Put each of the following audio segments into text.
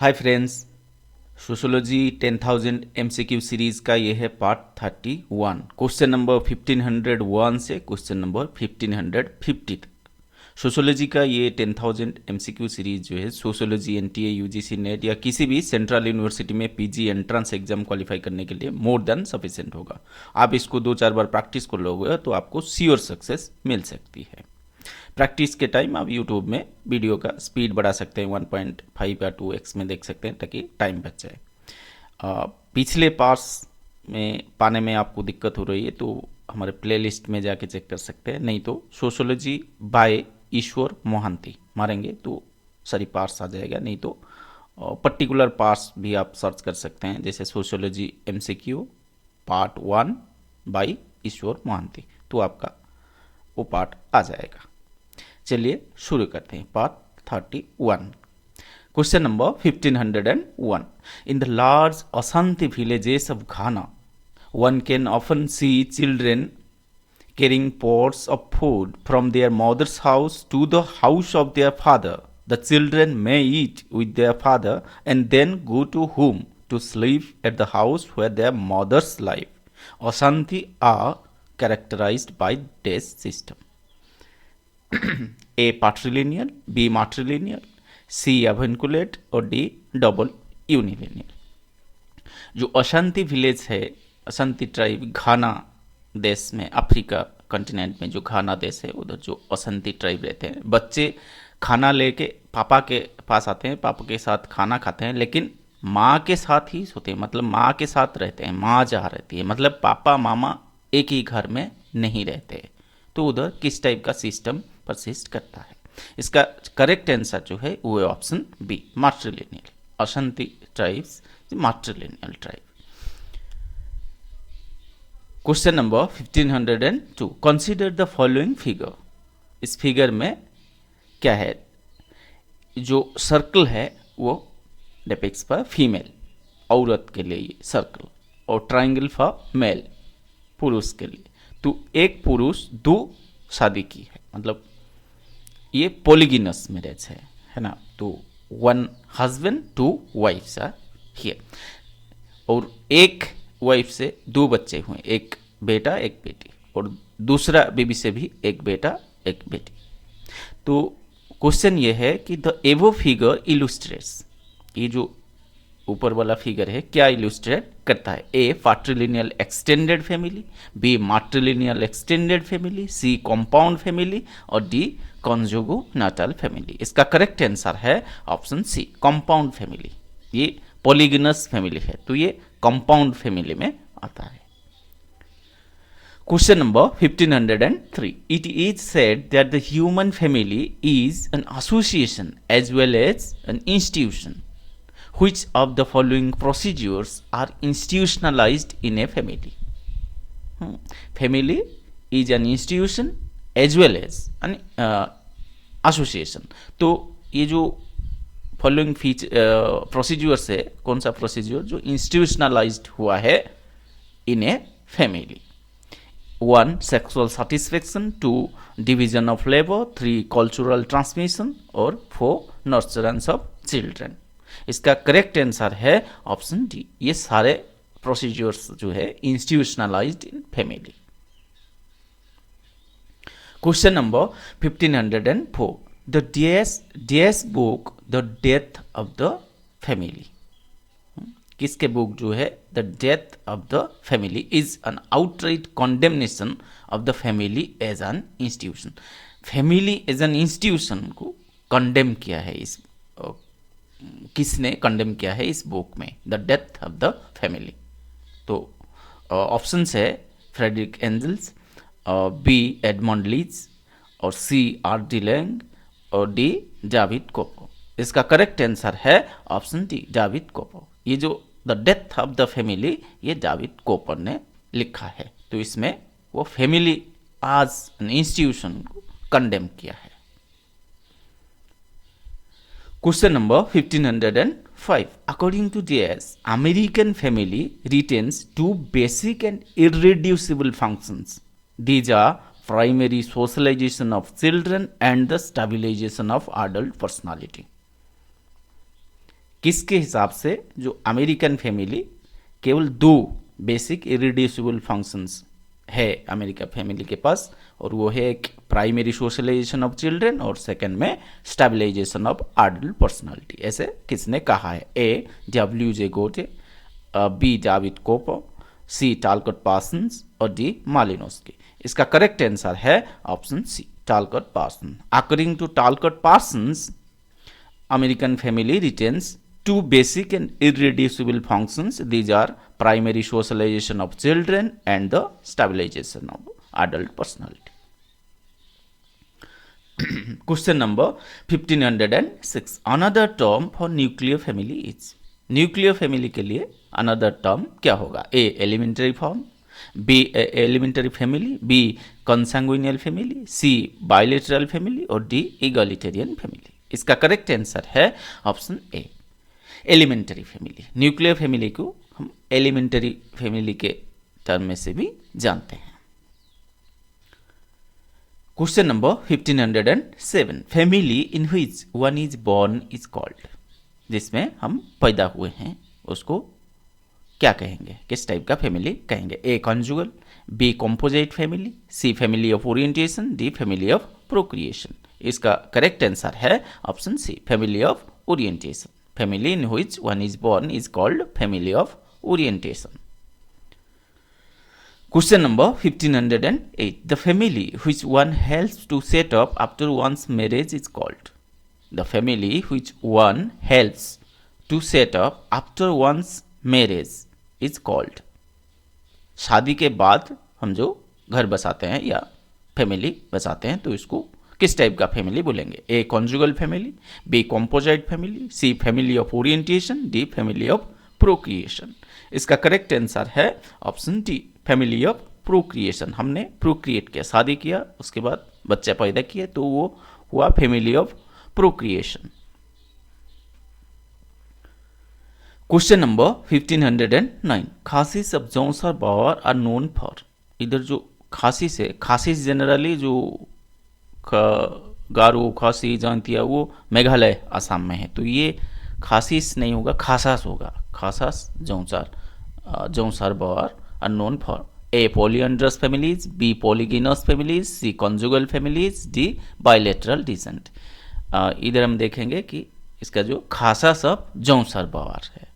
Hi friends, sociology 10,000 MCQ series का ये है पार्ट 31। क्वेश्चन नंबर 1501 से क्वेश्चन नंबर 1550 तक। सोशोलॉजी का ये 10,000 एमसीक्यू सीरीज जो है सोशोलॉजी एनटीए यूजीसी नेट या किसी भी सेंट्रल यूनिवर्सिटी में पीजी एंट्रेंस एग्जाम क्वालिफाई करने के लिए मोर देन सफिशिएंट होगा। आप इसको 2-4 बार प्रैक्टिस कर लोगे तो आपको श्योर सक्सेस मिल सकती है। प्रैक्टिस के टाइम आप यूट्यूब में वीडियो का स्पीड बढ़ा सकते हैं, 1.5 या 2x में देख सकते हैं ताकि टाइम बच जाए। पिछले पार्ट्स में पाने में आपको दिक्कत हो रही है तो हमारे प्लेलिस्ट में जाके चेक कर सकते हैं, नहीं तो सोशोलॉजी बाय ईश्वर मोहांती मारेंगे तो सारी पार्ट्स आ जाएगा, नहीं तो पर्टिकुलर पार्ट्स भी आप सर्च कर सकते हैं, जैसे सोशोलॉजी एमसीक्यू पार्ट 1 बाय ईश्वर मोहांती, तो आपका वो पार्ट आ जाएगा। चलिए शुरू करते हैं part 31। Question number 1501। In the large अशांति villages of Ghana, one can often see children carrying pots of food from their mother's house to the house of their father. The children may eat with their father and then go to home to sleep at the house where their mothers live. Ashanti are characterized by this system. A patrilineal, B matrilineal, C avunculate और D double यूनिलिनियल। जो अशांति village है, अशांति tribe घाना देश में, Africa continent में जो घाना देश है उधर जो अशांति ट्राइब रहते हैं, बच्चे खाना लेके पापा के पास आते हैं, पापा के साथ खाना खाते हैं, लेकिन माँ के साथ ही सोते हैं, मतलब माँ के साथ रहते हैं, माँ जहाँ रहती है, मतलब पापा मामा एक ही घर में नहीं रहते। तो उधर किस टाइप का सिस्टम परसिस्ट करता है? इसका करेक्ट आंसर जो है वो है option B, matrilineal. Ashanti tribes matrilineal tribe. Question number 1502। Consider the following figure. इस फिगर में क्या है? जो सर्कल है वो डिपिक्ट्स फॉर फीमेल, औरत के लिए ये सर्कल, और ट्राइंगल फॉर मेल, पुरुष के लिए। तो एक पुरुष दो शादी की है, मतलब ये पॉलीगिनस मैरिज है ना। तो 1 husband 2 wives आर हियर, और एक वाइफ से 2 बच्चे हुए, एक बेटा एक बेटी, और दूसरा बीबी से भी एक बेटा एक बेटी। तो क्वेश्चन ये है कि द एवो फिगर इलुस्ट्रेट्स, ये जो ऊपर वाला फिगर है क्या इलुस्ट्रेट करता है? A patrilineal extended family, B matrilineal extended family, C compound family, और डी कॉन्जुगो नाटल फैमिली। इसका करेक्ट आंसर है ऑप्शन सी, कॉम्पाउंड फैमिली। ये पॉलीगिनस फैमिली है तो ये कॉम्पाउंड फैमिली में आता है। Question number 1503। It is said that the human family is an association as well as an institution. Which of the following procedures are institutionalized in a family? Family is an institution as well as an association. तो ये जो following procedures है, कौन सा procedure जो institutionalised हुआ है in a family? 1 sexual satisfaction, 2 division of labour, 3 cultural transmission, और 4 नर्चरेंस ऑफ चिल्ड्रन। इसका करेक्ट आंसर है ऑप्शन डी, ये सारे प्रोसीड्यूर्स जो है institutionalised in family. Question number 1504। The dash book the death of the family. किसके book जो है the death of the family is an outright condemnation of the family as an institution. Family as an institution को condemn किया है, इस किसने condemn किया है इस बुक में? The death of the family. तो ऑप्शंस है Frederick Engels, B Edmund Leach, और सी आर डी लैंग, और डी डेविड कोपो। इसका करेक्ट आंसर है ऑप्शन डी, डेविड कोपो। ये जो the death of the family ये डेविड कोपर ने लिखा है, तो इसमें वो फैमिली आज एन इंस्टीट्यूशन को कंडेम किया है। Question number 1505. According to this, American family retains 2 basic and irreducible functions. These are primary socialization of children and the stabilization of adult personality. किसके हिसाब से? जो अमेरिकन फैमिली केवल दो बेसिक इरिड्यूसिबल फंक्शंस है अमेरिका फैमिली के पास, और वो है एक प्राइमरी सोशलाइजेशन ऑफ चिल्ड्रन और सेकंड में स्टेबलाइजेशन ऑफ एडल्ट पर्सनालिटी। ऐसे किसने कहा है? A W J. Goode, B David Cooper, C Talcott Parsons और डी मालिनोस्की। इसका करेक्ट आंसर है option C, Talcott Parson. According to Talcott Parsons, American family retains two basic and irreducible functions. These are primary socialization of children and the stabilization of adult personality. Question number 1506. Another term for nuclear family is? Nuclear family के लिए another term क्या होगा? A. Elementary form, B. Elementary family, B. Consanguineal family, C. Bilateral family और D. Egalitarian family। इसका correct answer है option ए, elementary family. Nuclear family को हम elementary family के टर्म में से भी जानते हैं। Question number 1507। Family in which one is born is called. जिसमें हम पैदा हुए हैं उसको क्या कहेंगे? किस टाइप का फैमिली कहेंगे? A conjugal, B composite family, C family of orientation, D family of procreation. इसका करेक्ट आंसर है option C, family of orientation. Family in which one is born is called family of orientation. Question number 1508। The family which one helps to set up after one's marriage is called. The family which one helps to set up after one's marriage is called. शादी के बाद हम जो घर बसाते हैं या family बसाते हैं तो इसको किस टाइप का फैमिली बोलेंगे? A conjugal family, B composite family, C family of orientation, D family of procreation. इसका करेक्ट आंसर है option D, family of procreation. हमने प्रोक्रिएट किया, शादी किया, उसके बाद बच्चे पैदा किए तो वो हुआ family of procreation. Question number 1509। Khasis of Jaunsar Bawar are known for. इधर जो खासिस है, खासिस जनरली जो गारो, खासी, जयंतिया वो मेघालय असम में है, तो ये खासिस नहीं होगा, खासास होगा। Khasas Jaunsar Bawar are known for A polyandrous families, B polygynous families, C conjugal families, D bilateral descent. इधर हम देखेंगे कि इसका जो खासास ऑफ जौनसर बावर है,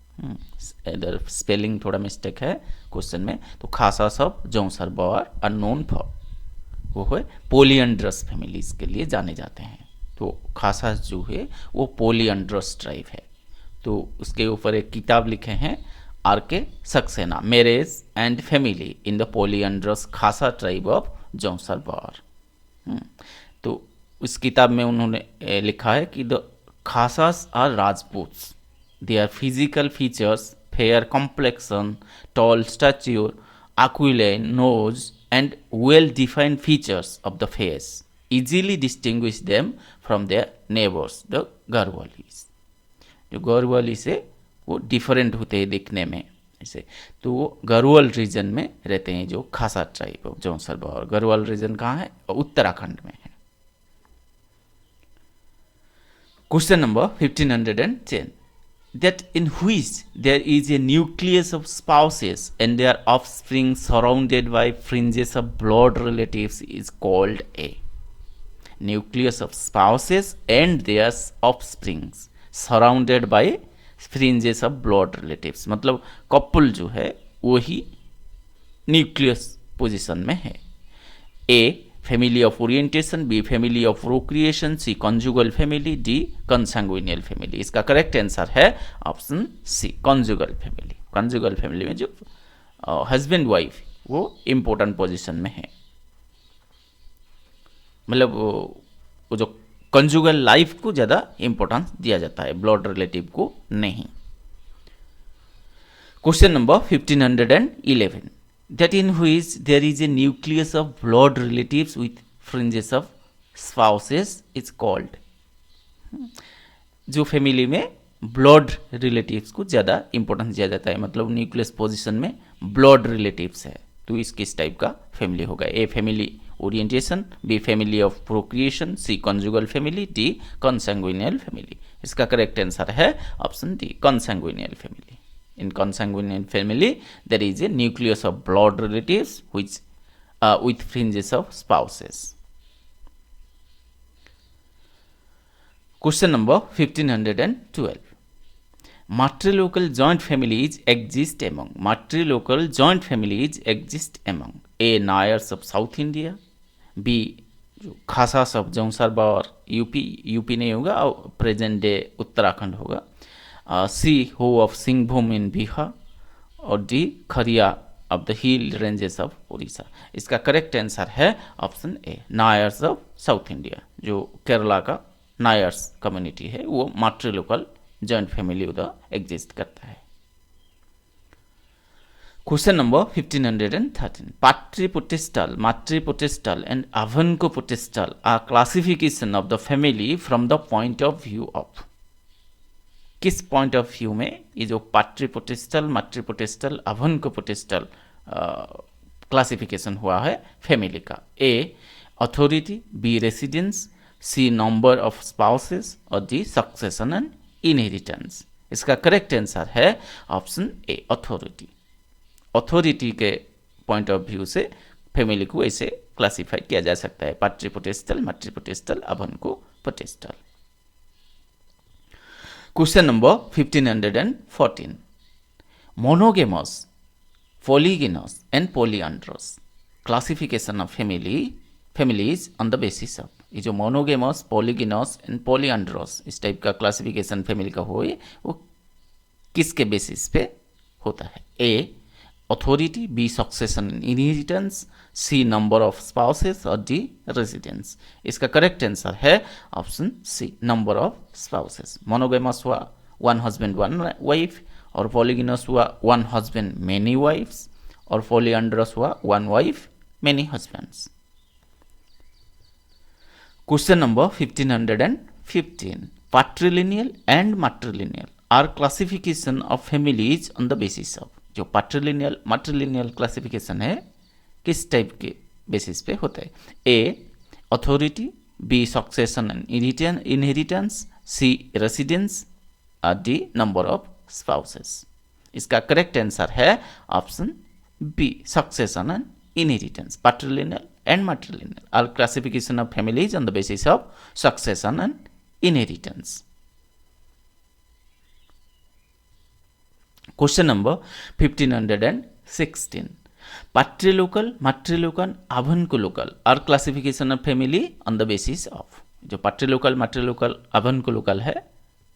इधर स्पेलिंग थोड़ा मिस्टेक है क्वेश्चन में, तो Khasas of Jaunsar Bawar are known for वो है पोलियंड्रस फैमिलीज के लिए जाने जाते हैं। तो खासास जो है वो पोलियंड्रस ट्राइब है। तो उसके ऊपर एक किताब लिखे हैं R K Saxena, marriage and family in the polyandrous Khasa tribe of Jaunsar बावर। तो उस किताब में उन्होंने लिखा है कि the Khasas are Rajputs, their physical features, fair complexion, tall stature, aquiline nose and well-defined features of the face easily distinguish them from their neighbors, the Garhwalis। जो गढ़वाली से वो डिफरेंट होते हैं दिखने में ऐसे, तो वो गढ़वाल रीजन में रहते हैं जो Khasa tribe of Jaunsar Bawar. Garhwal region कहाँ है? उत्तराखंड में है। Question number 1510। That in which there is a nucleus of spouses and their offspring surrounded by fringes of blood relatives is called a। nucleus of spouses and their offsprings surrounded by fringes of blood relatives, मतलब couple जो है वही nucleus position में है। A family of orientation, B family of procreation, C conjugal family, D consanguineal family. इसका correct answer है option C, conjugal family. Conjugal family में जो हस्बैंड वाइफ वो इंपॉर्टेंट पोजीशन में है, मतलब वो जो कंजुगल लाइफ को ज़्यादा इंपॉर्टेंस दिया जाता है, ब्लड रिलेटिव को नहीं। Question number 1511। That in which there is a nucleus of blood relatives with fringes of spouses is called। जो फैमिली में ब्लड रिलेटिव्स को ज़्यादा इंपॉर्टेंस दिया जाता है, मतलब न्यूक्लियस पोजीशन में ब्लड रिलेटिव्स है, तो इस किस टाइप का फैमिली होगा? A family orientation, B family of procreation, C conjugal family, D consanguineal family. इसका करेक्ट आंसर है option D consanguineal family. In consanguineal family there is a nucleus of blood relatives which with fringes of spouses. Question number 1512. Matrilocal joint families exist among. Matrilocal joint families exist among A. Nayars of South India, B. Khasas of जौनसरबा और UP नहीं होगा, present day Uttarakhand होगा, सी हो of Singhbhum इन बिहार, और D Kharia of the hill ranges of Orissa. इसका correct answer है option A Nairs of South India. जो केरला का नायर्स कम्युनिटी है वो मैट्रिलोकल जॉइंट फैमिली उधर एग्जिस्ट करता है। Question number 1513. Patripotestal and Avancopotestal are classification of the family from the point of view of. किस पॉइंट ऑफ व्यू में ये जो पैट्रिपोटेस्टल, मैट्रिपोटेस्टल, अवनकोपोटेस्टल क्लासिफिकेशन हुआ है फैमिली का? A authority, B residence, C number of spouses, और डी सक्सेशन एंड इनहेरिटेंस। इसका correct answer है ऑप्शन ए अथॉरिटी। अथॉरिटी के पॉइंट ऑफ व्यू से फैमिली को ऐसे क्लासिफाई किया जा सकता है, पैट्रिपोटेस्टल, मैट्रिपोटेस्टल, अवनकोपोटेस्टल। Question number 1514. Monogamous, polygynous and polyandrous classification of families on the basis of. ये जो मोनोगेमस, पॉलीगिनस एंड पॉलीएंड्रोस इस टाइप का क्लासिफिकेशन फैमिली का हो वो किसके बेसिस पे होता है? A authority, B succession and inheritance, C number of spouses, और डी रेसिडेंस। इसका करेक्ट आंसर है option C number of spouses. Monogamous हुआ वन हस्बैंड वन वाइफ, और पॉलीगिनस हुआ वन हस्बैंड मेनी वाइफ्स, और पॉलीएंड्रस हुआ one wife many husbands. Question number 1515. Patrilineal and matrilineal are classification of families on the basis of. जो पैट्रिलिनियल मैट्रिलिनियल classification है किस type के basis पे होता है? A authority, B succession and inheritance, C residence, और डी नंबर ऑफ स्पाउसेस। इसका correct answer है option B succession and inheritance. Patrilineal and matrilineal are classification of families on the basis of succession and inheritance. Question number 1516. Patrilocal, matrilocal, avancolocal are classification of family on the basis of. जो patrilocal, matrilocal, avancolocal है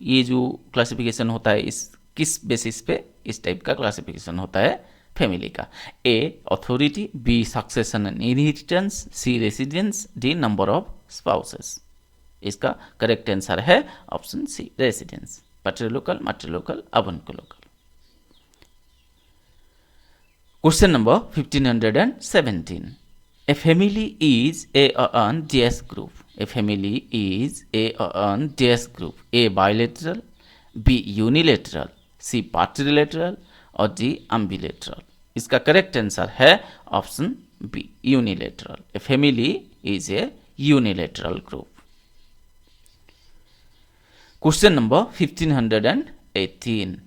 ये जो classification होता है इस किस basis पे इस टाइप का क्लासिफिकेशन होता है फैमिली का? A authority, B succession and inheritance, C residence, D number of spouses. इसका करेक्ट आंसर है option C residence. Patrilocal, matrilocal, avancolocal। Question number 1517. A family is a DS group. A family is a DS group. A bilateral, B unilateral, C patrilateral, और D ambilateral. इसका correct answer है option B unilateral. A family is a unilateral group. Question number 1518.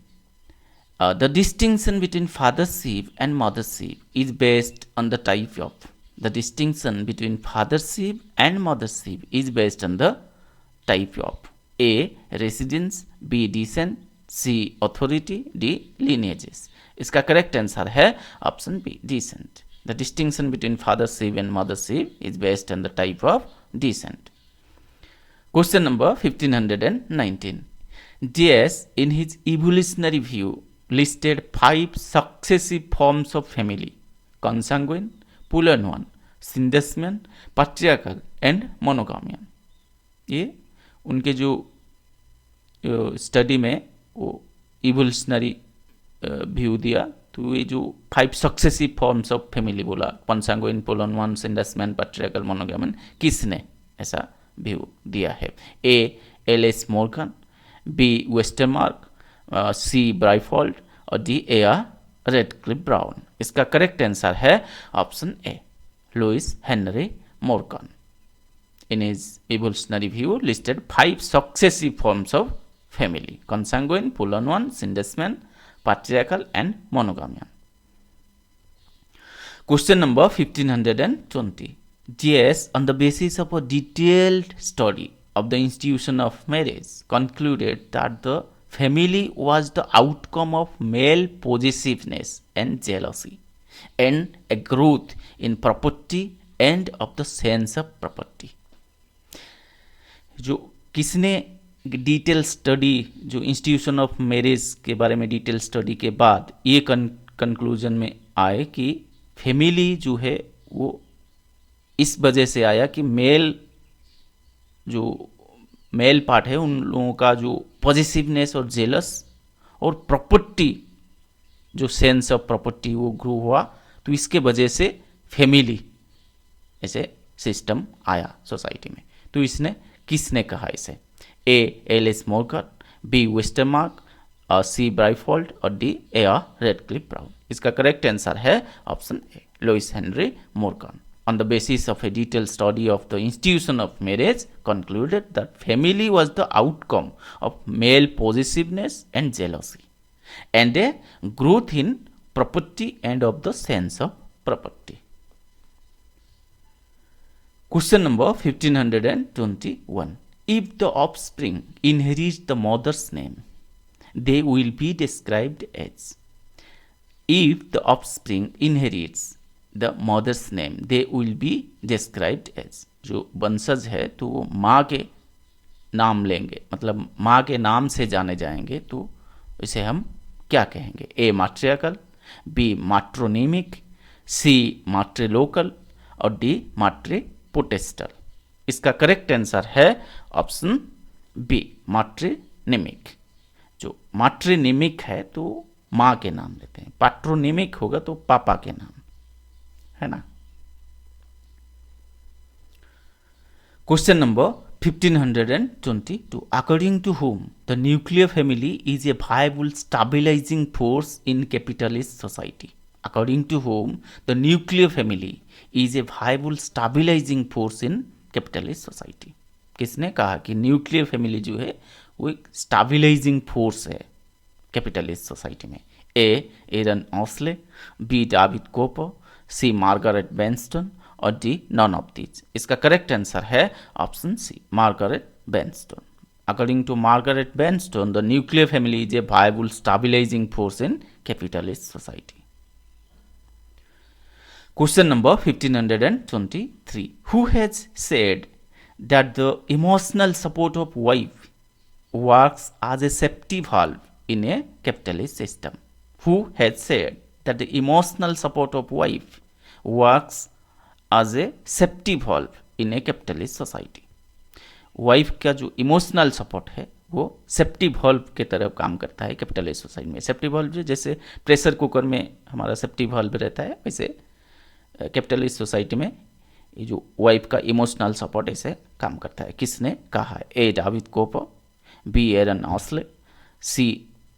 The distinction between fathership and mothership is based on the type of. The distinction between fathership and mothership is based on the type of. A. Residence, B. Descent, C. Authority, D. Lineages. इसका correct answer है option B descent. The distinction between fathership and mothership is based on the type of descent. Question number 1519. Diaz, in his evolutionary view, listed 5 successive forms of family: consanguine, Pulan-1, Syndesman, patriarchal and monogamian. ये उनके जो study में वो evolutionary view दिया तो ये जो 5 successive forms of family बोला, कंसांगुइन, पुलन-1, सिंडसमैन, पैट्रियार्कल, मोनोगैमन, किसने ऐसा व्यू दिया है? A L S. Morgan, B Westermarck, C Briffault, और डी ए.आर. Radcliffe Brown. इसका करेक्ट आंसर है option A, Lewis Henry Morgan. In his evolutionary view, listed 5 successive forms of family: consanguine, Poulin one, Sindesman, patriarchal, and monogamian. Question number 1520. Yes, on the basis of a detailed study of the institution of marriage, concluded that the family was the outcome of male possessiveness and jealousy, and a growth in property and of the sense of property. जो किसने detail study, जो institution of marriage के बारे में detail study के बाद ये conclusion में आए कि फैमिली जो है वो इस वजह से आया कि मेल पार्ट है उन लोगों का जो पॉजिटिवनेस और जेलस और प्रॉपर्टी, जो सेंस ऑफ प्रॉपर्टी वो ग्रो हुआ, तो इसके वजह से फैमिली ऐसे सिस्टम आया सोसाइटी में। तो इसने किसने कहा इसे? A Ellis Morgan, B Westermarck, और सी ब्राइफोल्ड, और डी ए रेडक्लिफ ब्राउन। इसका करेक्ट आंसर है option A, Lewis Henry Morgan. On the basis of a detailed study of the institution of marriage, concluded that family was the outcome of male possessiveness and jealousy, and a growth in property and of the sense of property. Question number 1521. If the offspring inherits the mother's name, they will be described as. If the offspring inherits the mother's name, they will be described as. जो वंशज है तो वो माँ के नाम लेंगे, मतलब माँ के नाम से जाने जाएंगे, तो इसे हम क्या कहेंगे? ए मैट्रियार्कल, बी मैट्रोनिमिक, सी मैट्रिलोकल, और डी मैट्रिपोटेस्टल। इसका करेक्ट आंसर है ऑप्शन बी, मैट्रिनिमिक। जो मैट्रिनिमिक है तो माँ के नाम लेते हैं, पैट्रोनिमिक होगा तो पापा के नाम, है ना। Question number 1522. According to whom the nuclear family is a viable stabilizing force in capitalist society? According to whom the nuclear family is a viable stabilizing force in capitalist society? किसने कहा कि न्यूक्लियर फैमिली जो है वो एक stabilising force है capitalist society में? A Aaron Ausley, B David Cooper, C Margaret Benston, और डी नॉन ऑफ दीज। इसका करेक्ट आंसर है option C, Margaret Benston. According to Margaret Benston, the nuclear family is a viable stabilising force in capitalist society. Question number 1523. Who has said that the emotional support of wife works as a safety valve in a capitalist system? Who has said that the emotional support of wife works as a safety valve in a capitalist society? Wife का जो emotional support है वो safety valve के तरह काम करता है capitalist society में। सेफ्टी वॉल्व जैसे प्रेशर कुकर में हमारा सेफ्टी वॉल्व रहता है, वैसे कैपिटलिस्ट सोसाइटी में ये जो वाइफ का इमोशनल सपोर्ट ऐसे काम करता है। किसने कहा है? A David Cooper, B Aaron Ausley, C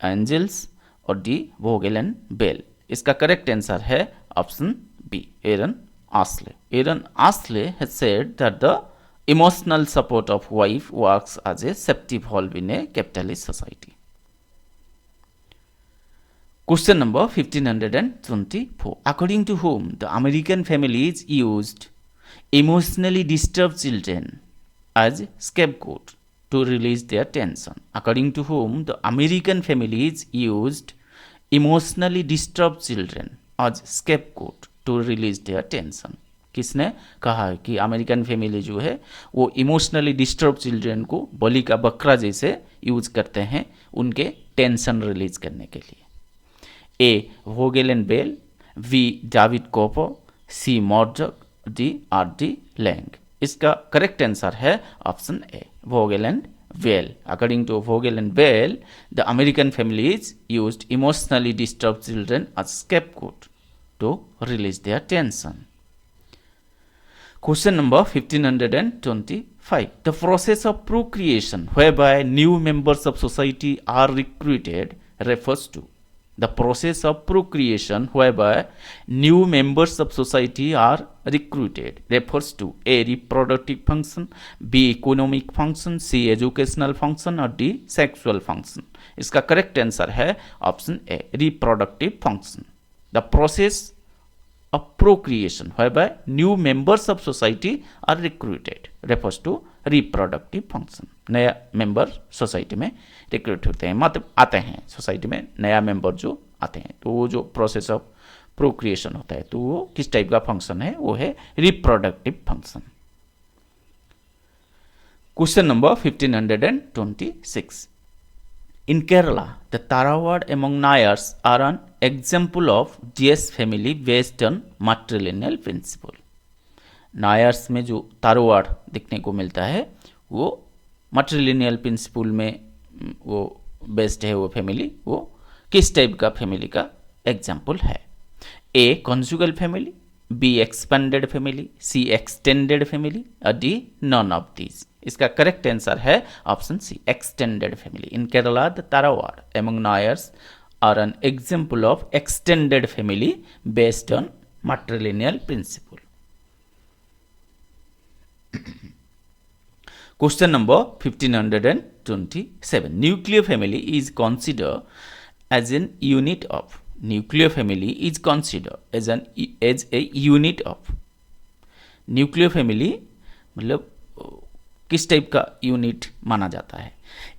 Engels, और डी वोगेल एंड बेल। इसका करेक्ट आंसर है option B, Aaron Ausley. Aaron Ausley has said that the emotional support of wife works as a safety valve in a capitalist society. Question number 1524. According to whom the American families used emotionally disturbed children as scapegoat to release their tension? According to whom the American families used emotionally disturbed children as scapegoat to release their tension? किसने कहा है कि American family जो है वो emotionally disturb children को बलि का बकरा जैसे यूज करते हैं उनके टेंशन रिलीज करने के लिए? A Vogel and Bell, B David Cooper, C Murdock, D R D Laing. इसका करेक्ट आंसर है option A, Vogel and Bell. According to Vogel and Bell, the American families used emotionally disturb children as scapegoat to release their tension. Question number 1525. The process of procreation whereby new members of society are recruited refers to. The process of procreation whereby new members of society are recruited refers to A. reproductive function, B. economic function, C. educational function और D. sexual function. इसका correct answer है option A reproductive function. The process of procreation whereby new members of society are recruited refers to reproductive function. नया member society में recruit होते हैं, मतलब आते हैं सोसाइटी में नया मेंबर जो आते हैं, तो वो जो प्रोसेस ऑफ प्रोक्रिएशन होता है तो वो किस टाइप का फंक्शन है, वो है reproductive function. Question number 1526. In Kerala, the Tarawad among Nayars are an example of DS family based on matrilineal principle. नायर्स में जो तारोवाड़ दिखने को मिलता है वो matrilineal प्रिंसिपल में वो बेस्ड है. वो फैमिली वो किस टाइप का फैमिली का एग्जाम्पल है? A. Conjugal family, B. Expanded family, C. Extended family और डी. None of these. इसका करेक्ट आंसर है option C extended family. In Kerala the tharavad among Nairs are an example of extended family based on matrilineal principle. Question number 1527. Nuclear family is considered as an unit of. Nuclear family is considered as a unit of. Nuclear family मतलब किस type का unit माना जाता है?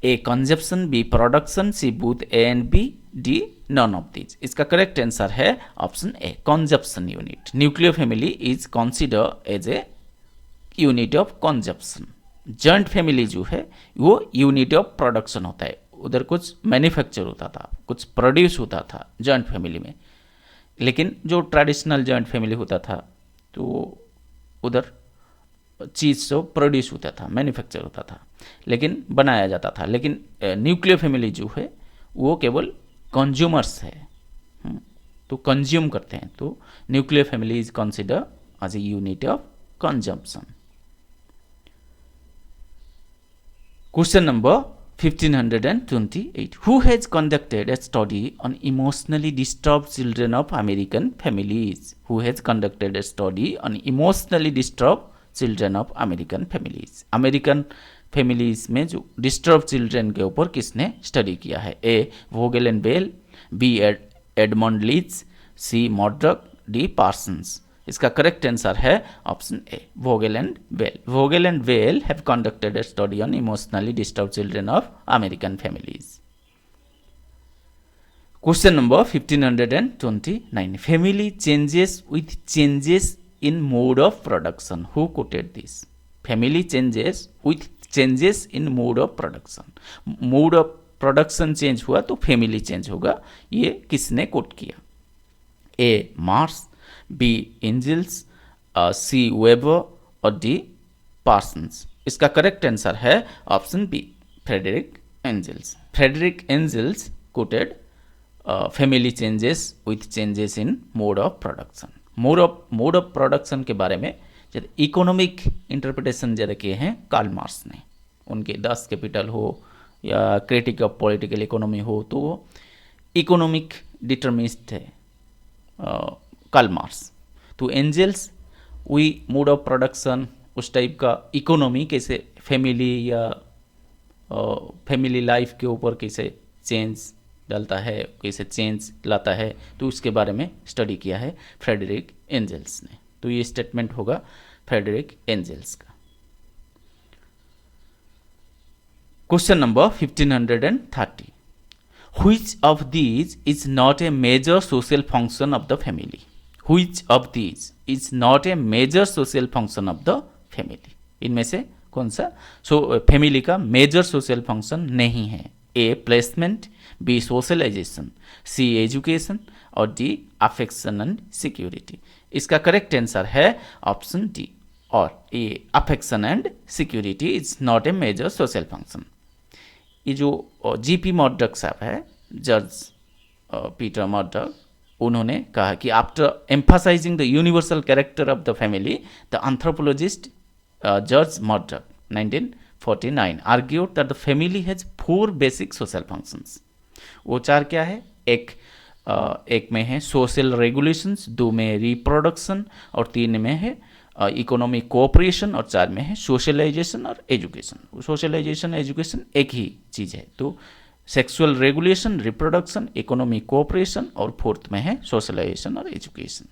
A. Consumption, B. Production, C. Both A and B, D. None of these. इसका correct answer है option A consumption unit. Nuclear family is consider as a unit of consumption. Joint family जो है वो unit of production होता है. उधर कुछ manufacture होता था, कुछ प्रोड्यूस होता था जॉइंट फैमिली में. लेकिन जो ट्रेडिशनल जॉइंट फैमिली होता था तो उधर चीज़ तो प्रोड्यूस होता था, मैन्युफैक्चर होता था, लेकिन बनाया जाता था. लेकिन न्यूक्लियर फैमिली जो है वो केवल कंज्यूमर्स है, तो कंज्यूम करते हैं. तो nuclear family is consider as a unit of consumption. Question number 1528. Who has conducted a study on emotionally disturbed children of American families? Who has conducted a study on emotionally disturbed children of American families? American families में जो disturbed children के ऊपर किसने study किया है? A. Vogel and Bell, B. Edmund Leach, C. Murdock, D. Parsons. इसका correct answer है option A Vogel and Bell. Vogel and Bell have conducted a study on emotionally disturb children of American families. Question number 1529. Family changes with changes in mode of production. Who quoted this? Family changes with changes in mode of production. Mode of production change हुआ तो family change होगा. ये किसने coat किया? A. Marx, B. Engels, C. Weber और D. Parsons. इसका correct answer है option B Friedrich Engels. Friedrich Engels quoted family changes with changes in mode of production. Mode of production के बारे में जब इकोनॉमिक इंटरप्रिटेशन ज़्यादा किए हैं कार्ल मार्क्स ने. उनके 10 कैपिटल हो या क्रिटिक ऑफ पॉलिटिकल इकोनॉमी हो तो वो इकोनॉमिक डिटर्मिनिस्ट है कार्ल मार्क्स. तो एंजल्स वी मोड ऑफ प्रोडक्शन उस टाइप का इकोनॉमी कैसे फैमिली या फैमिली लाइफ के ऊपर कैसे चेंज डालता है, कैसे चेंज लाता है, तो उसके बारे में स्टडी किया है फ्रेडरिक एंजल्स ने. तो ये स्टेटमेंट होगा फ्रेडरिक एंजल्स का. Question number 1530. Which of these is not a major social function of the family? Which of these is not a major social function of the family? इनमें से कौन सा family का मेजर सोशल फंक्शन नहीं है? A. Placement, B. Socialisation, C. Education और D. Affection and security. इसका correct answer है ऑप्शन डी और A. Affection and security is not a major social function. ये जो जीपी मॉर्डक साहब है, जज पीटर मॉर्डक, उन्होंने कहा कि after emphasising the universal character of the family the anthropologist जज Murdock 1949 argued that the family has 4 basic social functions. वो 4 क्या है? एक एक में है सोशल रेगुलेशंस, 2 में रिप्रोडक्शन और 3 में है इकोनॉमिक कोऑपरेशन और 4 में है सोशलाइजेशन और एजुकेशन। सोशलाइजेशन एजुकेशन एक ही चीज़ है, तो sexual regulation, reproduction, economic cooperation और 4th में है सोशलाइजेशन और education.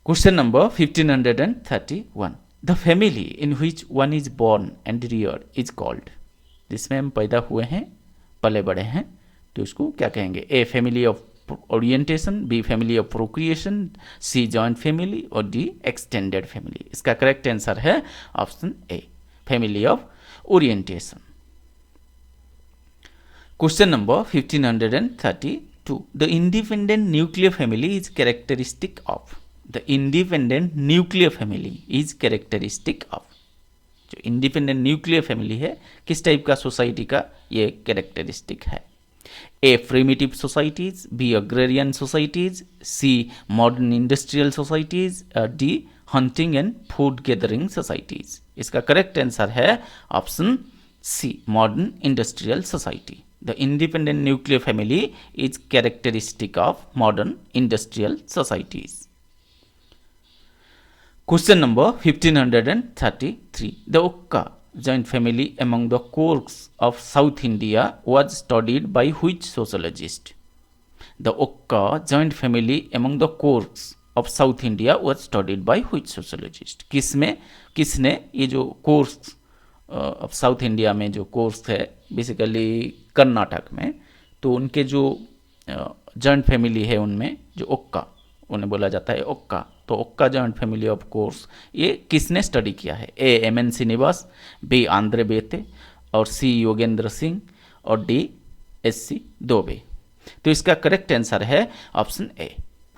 Question number 1531, the family in which one is born and reared is called. जिसमें हम पैदा हुए हैं, पले बड़े हैं, तो इसको क्या कहेंगे? A family of orientation, B family of procreation, C joint family और डी एक्सटेंडेड फैमिली। इसका करेक्ट आंसर है option A, family of orientation. Question number 1532, the independent nuclear family is characteristic of. The independent nuclear family is characteristic of. जो independent nuclear family है, किस type का society का ये characteristic है? A primitive societies, B agrarian societies, C modern industrial societies, D hunting and food gathering societies. इसका correct answer है option C, modern industrial society. The independent nuclear family is characteristic of modern industrial societies. Question number 1533, the Okka joint family among the Korks of South India was studied by which sociologist? The Okka joint family among the Korks of South India was studied by which sociologist? किसने ये जो course of South India में जो course है, basically Karnataka में, तो उनके जो जॉइंट फैमिली है उनमें जो ओक्का, उन्हें बोला जाता है ओक्का, तो ओक्का जॉइंट फैमिली ऑफ कोर्स ये किसने स्टडी किया है? ए एम.एन. श्रीनिवास, बी आंध्रे बेते और सी योगेंद्र सिंह और डी एस.सी. दोबे। तो इसका करेक्ट आंसर है ऑप्शन ए,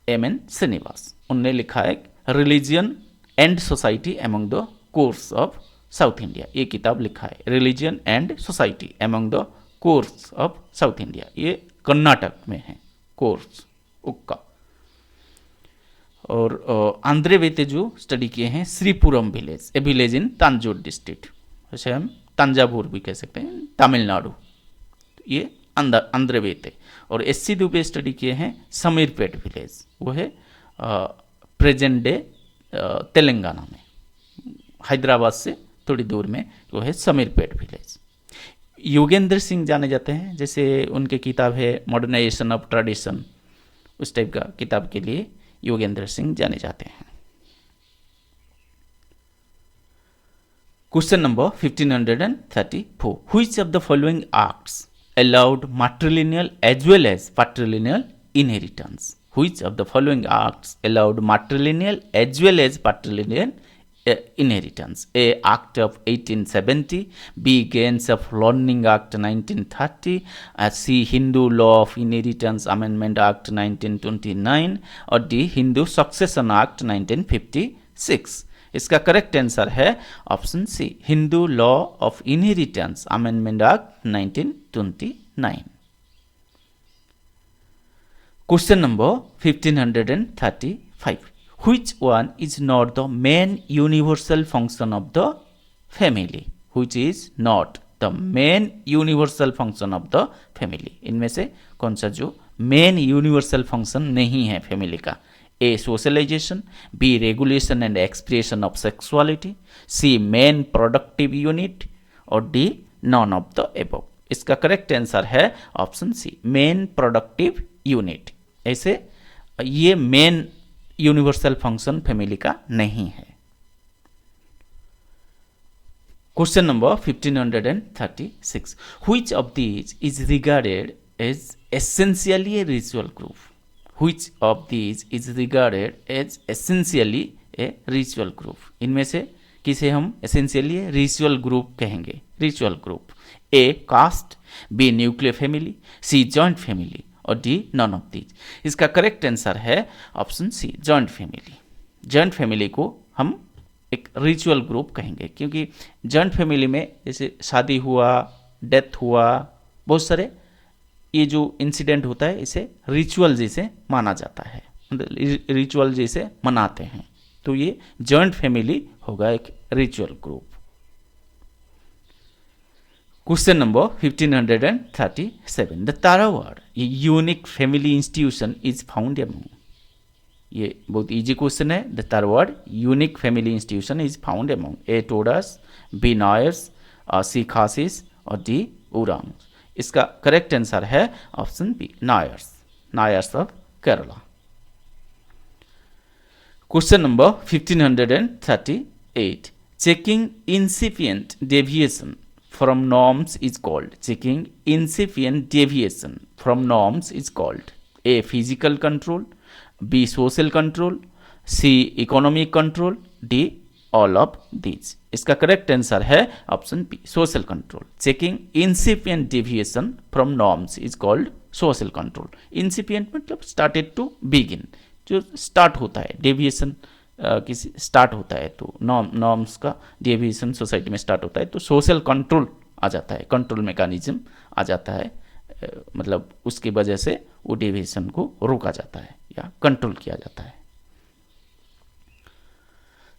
एम.एन. श्रीनिवास। उन्होंने लिखा है religion and society among the course of South India, ये किताब लिखा है, religion and society among the course of South India. ये कर्नाटक में है कोर्स ओक्का। और आंध्रे वेते जो स्टडी किए हैं Sripuram village, A village in Tanjore district, जैसे हम तंजावुर भी कह सकते हैं, तमिलनाडु, ये आंध्रे वेते। और एस.सी. दुबे स्टडी किए हैं समीरपेट विलेज, वो है प्रेजेंट डे तेलंगाना में, हैदराबाद से थोड़ी दूर में वो है समीरपेट विलेज। योगेंद्र सिंह जाने जाते हैं, जैसे उनकी किताब है मॉडर्नाइजेशन ऑफ ट्रेडिशन, उस टाइप का किताब के लिए योगेंद्र सिंह जाने जाते हैं। Question number 1534, which of the following acts allowed matrilineal as well as patrilineal inheritance? Which of the following acts allowed matrilineal as well as patrilineal inheritance? A. Act of 1870, B. Gains of Learning Act 1930, C. Hindu Law of Inheritance Amendment Act 1929 और D. Hindu Succession Act 1956। इसका correct answer है option C, Hindu law of inheritance amendment act 1929। Question number 1535, which one is not the main universal function of the family? Which is not the main universal function of the family? इनमें से कौन सा जो main universal function नहीं है family का? A. Socialization, B. Regulation and expression of sexuality, C. Main productive unit और D. None of the above। इसका करेक्ट आंसर है option C, main productive unit. ऐसे ये मेन यूनिवर्सल फंक्शन फैमिली का नहीं है। Question number 1536, which of these is regarded as essentially a ritual group? Which of these is regarded as essentially a ritual group? इनमें से किसे हम essentially ritual group कहेंगे? ritual group, A. caste, B. nuclear family, C. joint family और D. none of these। इसका correct answer है option C, joint family। joint family को हम एक रिचुअल ग्रुप कहेंगे, क्योंकि joint family में जैसे शादी हुआ, डेथ हुआ, बहुत सारे ये जो इंसिडेंट होता है इसे रिचुअल जैसे माना जाता है, रिचुअल जैसे मनाते हैं, तो ये जॉइंट फैमिली होगा एक ritual group. Question number 1537, the tharavad ये unique family institution is found among, ये बहुत इजी क्वेश्चन है। The tharavad unique family institution is found among a Todas, B Nairs, C Khasis और डी उरांग। इसका करेक्ट आंसर है option B Nairs, Nairs of Kerala. Question number 1538, checking incipient deviation from norms is called, checking incipient deviation from norms is called A physical control, B social control, C economic control, D all of these। इसका correct answer है option B social control. Checking incipient deviation from norms is called social control. Incipient मतलब started to begin, जो start होता है, deviation किसी start होता है तो नॉर्म्स का डेविएशन सोसाइटी में स्टार्ट होता है तो सोशल कंट्रोल आ जाता है, कंट्रोल मैकेनिज्म आ जाता है, मतलब उसकी वजह से वो डेविएशन को रोका जाता है या कंट्रोल किया जाता है।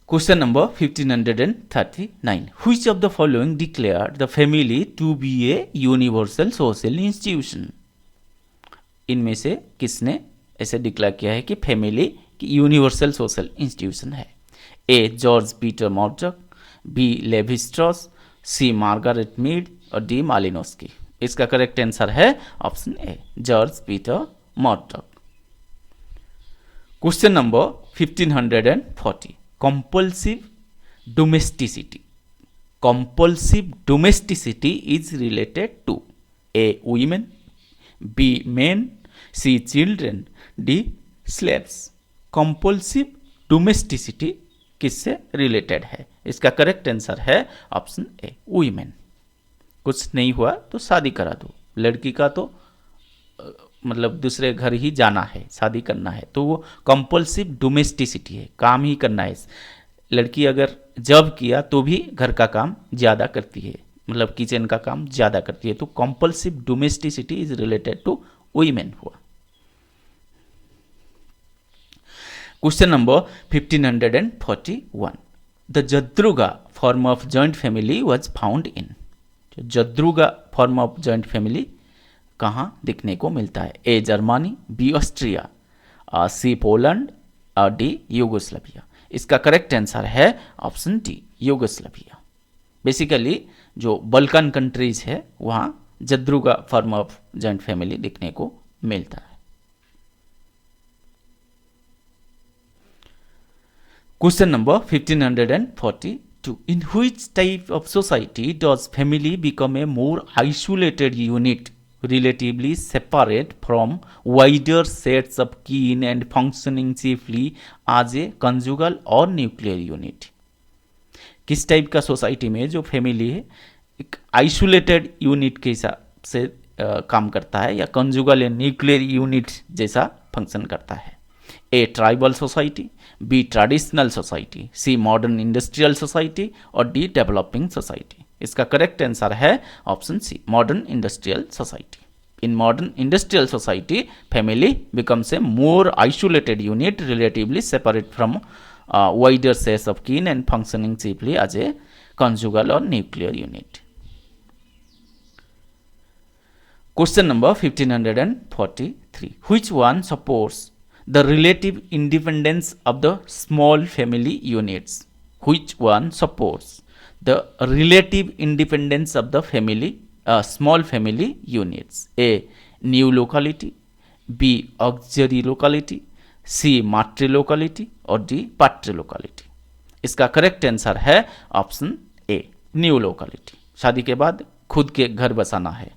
Question number 1539, which of the following declared the family to be a universal social institution. इनमें से किसने ऐसे डिक्लेयर किया है कि फैमिली यूनिवर्सल सोशल इंस्टीट्यूशन है। A George Peter Murdock, B Levi Strauss, C Margaret Mead और डी मालिनोस्की। इसका करेक्ट आंसर है option A George Peter Murdock. Question number 1540, compulsive domesticity. Compulsive domesticity is related to a women, B men, C children, D slaves. Compulsive domesticity किससे related है? इसका correct answer है option A women. कुछ नहीं हुआ तो शादी करा दो, लड़की का तो मतलब दूसरे घर ही जाना है, शादी करना है, तो वो कंपल्सिव डोमेस्टिसिटी है, काम ही करना है। लड़की अगर जॉब किया तो भी घर का काम ज़्यादा करती है, मतलब किचन का काम ज़्यादा करती है, तो compulsive domesticity is related to women हुआ। Question number 1541, the zadruga form of joint family was found in. Zadruga form of joint family कहाँ दिखने को मिलता है? A Germany, B Austria, C Poland और डी यूगोस्लाविया। इसका करेक्ट आंसर है option D Yugoslavia. Basically जो बल्कन कंट्रीज है वहाँ zadruga form of joint family दिखने को मिलता है। Question number 1542, in which type of society does family become a more isolated unit relatively separate from wider sets of kin and functioning chiefly as a conjugal or nuclear unit? किस type का society में जो family है एक isolated unit के हिसाब से काम करता है या कंजुगल या न्यूक्लियर यूनिट जैसा फंक्शन करता है? A tribal society, B traditional society, C modern industrial society और डी डेवलपिंग सोसाइटी। इसका करेक्ट आंसर है option C modern industrial society. In modern industrial society family becomes a more isolated unit relatively separate from wider sets of kin and functioning chiefly as a conjugal or nuclear unit. Question number 1543. Which one supports the relative independence of the small family units? Which one supports the relative independence of the family small family units? A. New locality, B. auxiliary locality, C माट्री locality और D पाट्री locality. इसका correct answer है option a new locality. शादी के बाद खुद के घर बसाना है,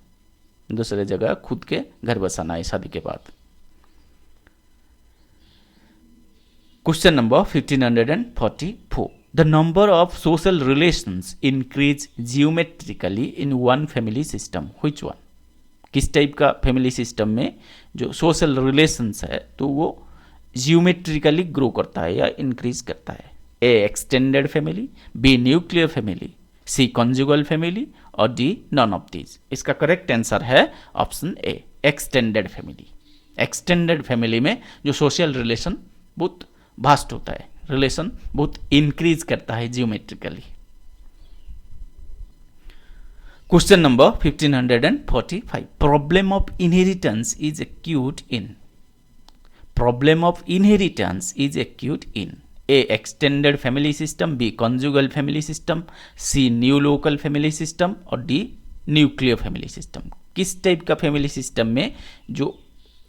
दूसरे जगह खुद के घर बसाना है शादी के बाद। Question number 1544, the number of social relations increase geometrically in one family system. Which one? किस टाइप का फैमिली सिस्टम में जो सोशल रिलेशंस है तो वो जियोमेट्रिकली ग्रो करता है या इंक्रीज करता है? A extended family, B nuclear family, C conjugal family और डी नॉन ऑफ दीज। इसका करेक्ट आंसर है option A extended family. Extended family में जो सोशल रिलेशन बहुत वास्ट होता है, रिलेशन बहुत इंक्रीज करता है geometrically. Question number 1545, problem of inheritance is acute in, problem of inheritance is acute in A extended family system, B conjugal family system, C neolocal family system और D nuclear family system. किस type का family system में जो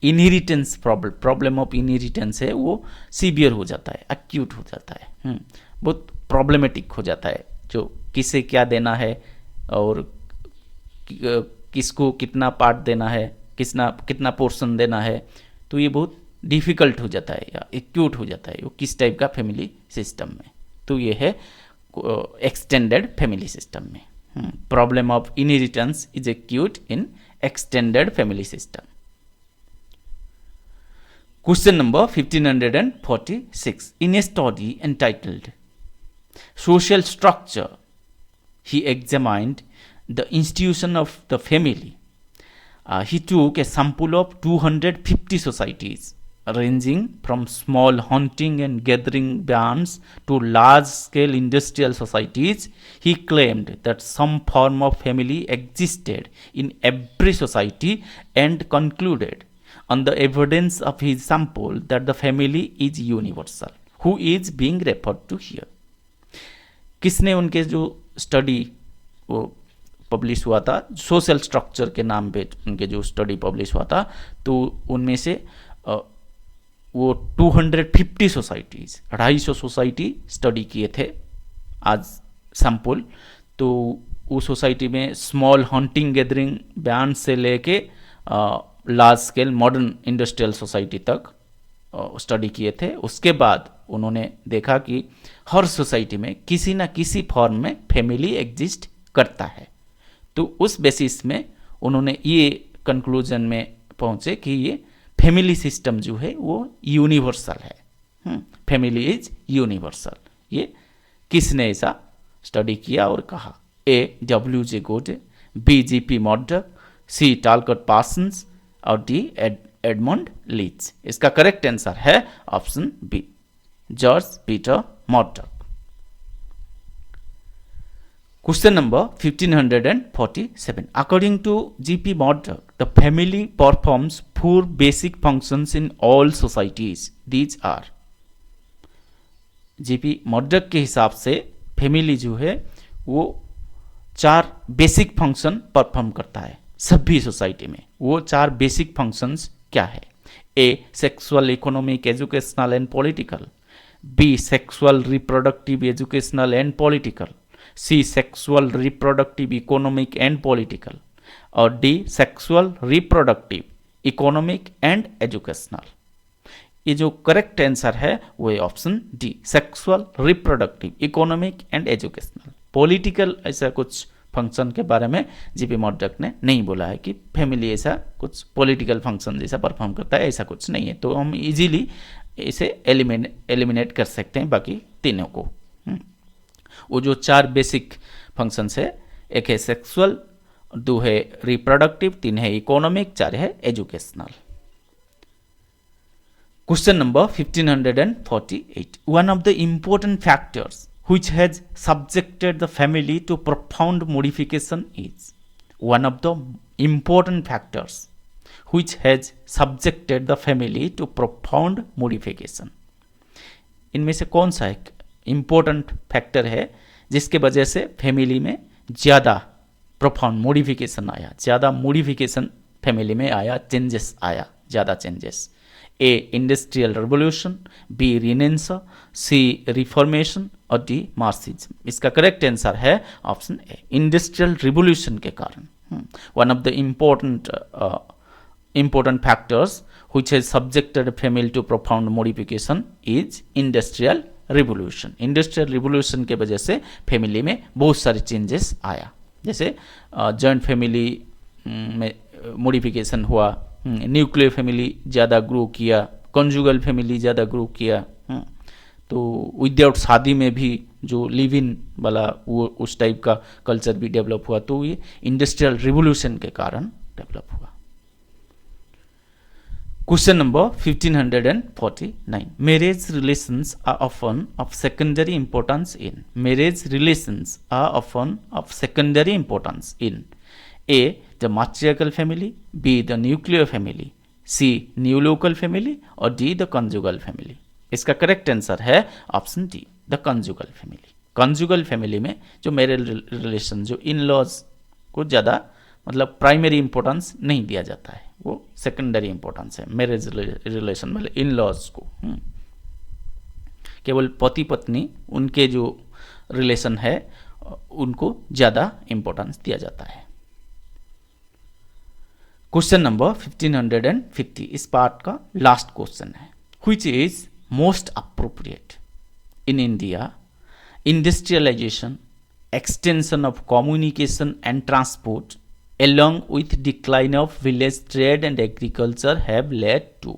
inheritance problem of inheritance है वो severe हो जाता है, एक्यूट हो जाता है, बहुत प्रॉब्लमेटिक हो जाता है, जो किसे क्या देना है और किसको कितना पार्ट देना है, कितना पोर्शन देना है, तो ये बहुत डिफ़िकल्ट हो जाता है या एक्यूट हो जाता है वो किस टाइप का फैमिली सिस्टम में। तो ये है एक्सटेंडेड फैमिली सिस्टम में। Problem of inheritance is acute in extended family system. Question number 1546, in A study entitled social structure he examined the institution of the family. He took a sample of 250 societies ranging from small hunting and gathering bands to large-scale industrial societies. He claimed that some form of family existed in every society and concluded on the evidence of his sample that the family is universal. Who is being referred to here? किसने उनके जो study वो publish हुआ था, social structure के नाम पे उनके जो स्टडी पब्लिश हुआ था, तो उनमें से वो 250 सोसाइटीज़ 250 सोसाइटी स्टडी किए थे आज सैम्पल। तो उस सोसाइटी में स्मॉल हंटिंग गैदरिंग बैंड से लेके large scale modern industrial society तक स्टडी किए थे। उसके बाद उन्होंने देखा कि हर सोसाइटी में किसी ना किसी फॉर्म में फैमिली एग्जिस्ट करता है। तो उस बेसिस में उन्होंने ये कंक्लूजन में पहुंचे कि ये फैमिली सिस्टम जो है वो यूनिवर्सल है, फैमिली इज यूनिवर्सल। ये किसने ऐसा स्टडी किया और कहा? A W.J. Goode, B G.P. Murdock, C Talcott Parsons और डी एडमंड लीच। इसका करेक्ट आंसर है option B, George Peter Murdock. Question number 1547. According to G.P. Murdoch, the family performs 4 basic functions in all societies. These are. G.P. Murdoch के हिसाब से family जो है वो 4 basic function perform करता है सभी सोसाइटी में। वो 4 बेसिक फंक्शंस क्या है? A sexual, economic, educational and political, B sexual, reproductive, educational and political, C sexual, reproductive, economic and political और D sexual, reproductive, economic and educational. ये जो करेक्ट आंसर है वो है option D, sexual, reproductive, economic and educational. Political ऐसा कुछ function के बारे में जीपी मॉर्डक ने नहीं बोला है कि फैमिली ऐसा कुछ पॉलिटिकल फंक्शन जैसा परफॉर्म करता है, ऐसा कुछ नहीं है। तो हम इजीली इसे एलिमिनेट कर सकते हैं बाकी तीनों को। वो जो 4 बेसिक फंक्शंस है, एक है सेक्सुअल, 2 है रिप्रोडक्टिव, 3 है इकोनॉमिक, 4 है educational. Question number 1548. One of the important factors which has subjected the family to profound modification is. One of the important factors which has subjected the family to profound modification. इनमें से कौन सा एक important factor है जिसके वजह से family में ज़्यादा प्रोफाउंड मॉडिफिकेशन आया, ज़्यादा मॉडिफिकेशन फैमिली में आया, चेंजेस आया, ज़्यादा चेंजेस? ए इंडस्ट्रियल रेवोल्यूशन, बी रिनेंसर, सी रिफॉर्मेशन और डी मार्क्सिज्म। इसका करेक्ट आंसर है ऑप्शन ए, इंडस्ट्रियल रिवोल्यूशन के कारण। One of the important factors which has subjected a family to profound modification is industrial revolution. Industrial revolution के वजह से फैमिली में बहुत सारे चेंजेस आया, जैसे जॉइंट फैमिली में मॉडिफिकेशन हुआ, न्यूक्लियर फैमिली ज़्यादा ग्रो किया, कंजुगल फैमिली ज़्यादा ग्रो किया, तो विदाउट शादी में भी जो लिव इन वाला वो उस टाइप का कल्चर भी डेवलप हुआ। तो ये इंडस्ट्रियल रिवोल्यूशन के कारण डेवलप हुआ। Question number 1549. Marriage relations are often of secondary importance in. Marriage relations are often of secondary importance in A. The matriarchal family, B. The nuclear family, C. New local family और D. The conjugal family. इसका correct answer है option D, the conjugal family. Conjugal family में जो marriage relation, जो in laws को ज़्यादा मतलब primary importance नहीं दिया जाता है, वो सेकेंडरी इंपॉर्टेंस है मैरिज रिलेशन वाले इन लॉज को। केवल पति पत्नी उनके जो रिलेशन है उनको ज़्यादा इंपॉर्टेंस दिया जाता है। क्वेश्चन नंबर 1550 इस पार्ट का लास्ट क्वेश्चन है। Which is most appropriate in India? Industrialisation, extension of communication and transport along with decline of village trade and agriculture have led to।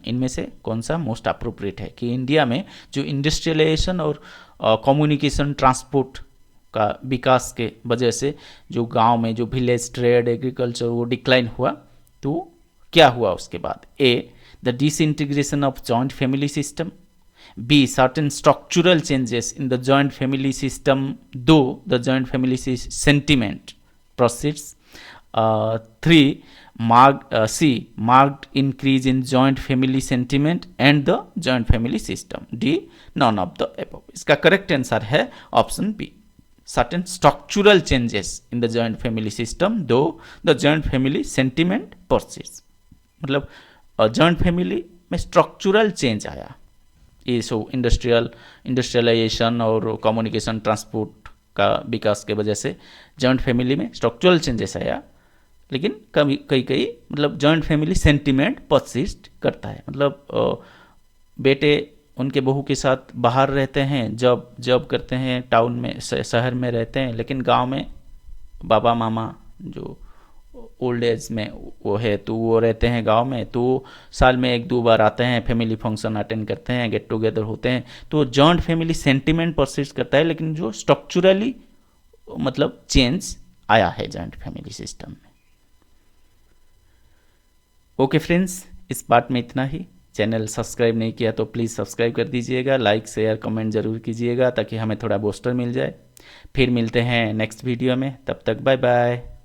इनमें से कौन सा मोस्ट अप्रोप्रिएट है कि इंडिया में जो इंडस्ट्रियलाइजेशन और कम्युनिकेशन ट्रांसपोर्ट का विकास के वजह से जो गांव में जो विलेज ट्रेड एग्रीकल्चर वो डिक्लाइन हुआ, तो क्या हुआ उसके बाद? A, the disintegration of joint family system, B, certain structural changes in the joint family system though the joint family sentiment proceeds, 3 C, marked increase in joint family sentiment and the joint family system, D, none of the above। इसका correct answer है option B, certain structural changes in the joint family system though the joint family sentiment persists। मतलब joint family में structural change आया, ये सो industrialisation और communication transport का विकास के वजह से जॉइंट फैमिली में स्ट्रक्चरल चेंजेस आया, लेकिन कई मतलब जॉइंट फैमिली सेंटिमेंट परसिस्ट करता है। मतलब बेटे उनके बहू के साथ बाहर रहते हैं, जॉब करते हैं, टाउन में शहर में रहते हैं, लेकिन गांव में बाबा मामा जो ओल्ड एज में वो है तो वो रहते हैं गांव में, तो साल में 1-2 बार आते हैं, फैमिली फंक्शन अटेंड करते हैं, गेट टुगेदर होते हैं, तो जॉइंट फैमिली सेंटिमेंट परसिस्ट करता है, लेकिन जो स्ट्रक्चरली मतलब चेंज आया है जॉइंट फैमिली सिस्टम में। ओके फ्रेंड्स, इस पार्ट में इतना ही। चैनल सब्सक्राइब नहीं किया तो प्लीज़ सब्सक्राइब कर दीजिएगा, लाइक शेयर कमेंट जरूर कीजिएगा ताकि हमें थोड़ा बूस्टर मिल जाए। फिर मिलते हैं नेक्स्ट वीडियो में, तब तक बाय बाय।